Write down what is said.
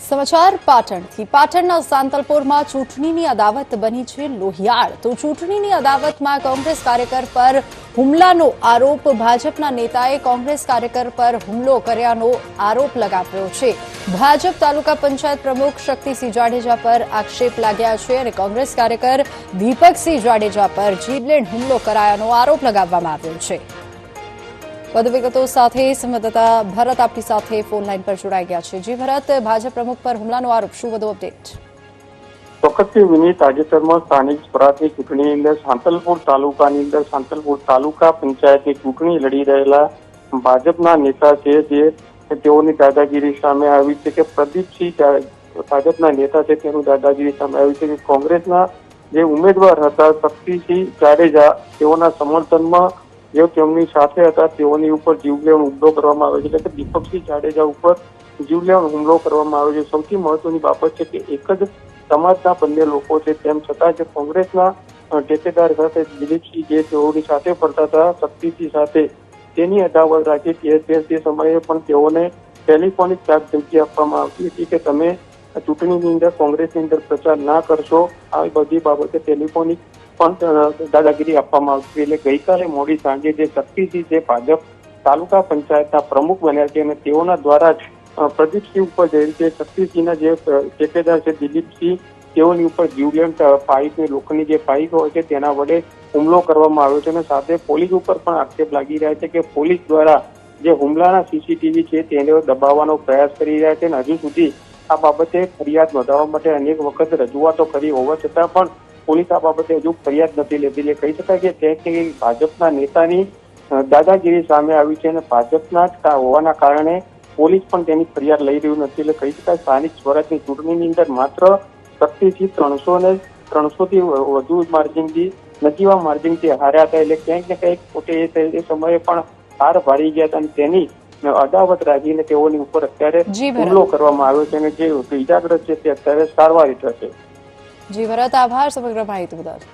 સમાચાર પાટણથી પાટણના સાંતલપુરમાં ચૂંટણીની અદાવત બની છે લોહિયાળ તો ચૂંટણીની અદાવતમાં કોંગ્રેસ કાર્યકર પર હુમલાનો આરોપ ભાજપના નેતાએ કોંગ્રેસ કાર્યકર પર હુમલો કર્યાનો આરોપ લગાવ્યો છે ભાજપ તાલુકા પંચાયત પ્રમુખ શક્તિસિંહ જાડેજા પર આક્ષેપ લાગ્યા છે અને કોંગ્રેસ કાર્યકર દીપકસિંહ જાડેજા પર જીવલેણ હુમલો કરાયાનો આરોપ લગાવવામાં આવ્યો છે વધુ વિગતો સાથે સંવાદદાતા ભરત આપણી સાથે ફોન લાઈન પર જોડાઈ ગયા છે। જી ભરત, ભાજપ પ્રમુખ પર હુમલાનો આરોપ, શું વધુ અપડેટ? ચોક્કસથી વિની, તાજેતરમાં સ્થાનિક સ્વરાજની ચૂંટણીની અંદર સાંતલપુર તાલુકાની અંદર સાંતલપુર તાલુકા પંચાયતની ચૂંટણી લડી રહેલા ભાજપના નેતા છે જે તેઓની દાદાગીરી સામે આવી છે કે પ્રદીપસિંહ ભાજપના નેતા છે તેનું દાદાગીરી સામે આવી છે કે કોંગ્રેસના જે ઉમેદવાર હતા શક્તિસિંહ જાડેજા તેઓના સમર્થનમાં જેઓ તેમની સાથે હતા તેઓની ઉપર જીવલેણ હુમલો કરવામાં આવે છે એટલે કે દીપકસિંહ જાડેજા ઉપર જીવલેણ હુમલો કરવામાં આવ્યો છે। સૌથી મહત્વની બાબત છે કે એક જ સમાજના બંને લોકો છે તેમ છતાં જે કોંગ્રેસના ટેકેદાર સાથે દિલીપસિંહ જે તેઓની સાથે ફરતા હતા શક્તિસિંહ સાથે તેની અદાવત રાખી તે સમયે પણ તેઓને ટેલિફોનિક ધમકી આપવામાં આવતી હતી કે તમે ચૂંટણીની અંદર કોંગ્રેસની અંદર પ્રચાર ના કરશો, આવી બધી બાબતે ટેલિફોનિક પણ દાદાગીરી આપવામાં આવતી। એટલે ગઈકાલે મોડી સાંજે જે શક્તિસિંહ જે ભાજપ તાલુકા પંચાયતના પ્રમુખ બન્યા છે અને તેઓના દ્વારા જ પ્રદીપસિંહ ઉપર જે રીતે શક્તિસિંહના જે ઠેકેદાર છે દિલીપસિંહ તેઓની ઉપર જીવલેણ પાઇપની લોખંડની જે પાઇપ હોય છે તેના વડે હુમલો કરવામાં આવ્યો છે અને સાથે પોલીસ ઉપર પણ આક્ષેપ લાગી રહ્યા છે કે પોલીસ દ્વારા જે હુમલાના સીસીટીવી છે તેને દબાવવાનો પ્રયાસ કરી રહ્યા છે અને હજુ સુધી આ બાબતે ફરિયાદ નોંધાવવા માટે અનેક વખત રજૂઆતો કરી હોવા છતાં પણ પોલીસ આ બાબતે હજુ ફરિયાદ નથી લેતી। એટલે કહી શકાય કે ભાજપના નેતાની દાદાગીરી સામે આવી છે અને ભાજપના જ હોવાના કારણે પોલીસ પણ તેની ફરિયાદ લઈ રહ્યું નથી। એટલે કહી શકાય સ્થાનિક સ્વરાજની ચૂંટણીની અંદર માત્ર શક્તિથી 300 થી વધુ માર્જિનથી નજીવા માર્જિનથી હાર્યા હતા। એટલે ક્યાંક ને ક્યાંક પોતે એ સમયે પણ હાર ભારી ગયા હતા અને તેની અદાવત રાખીને તેઓની ઉપર અત્યારે હુમલો કરવામાં આવ્યો છે અને જે ઇજાગ્રસ્ત છે તે અત્યારે સારવાર હેઠળ છે। જી ભરત, આભાર સમગ્ર માહિતી બદલ।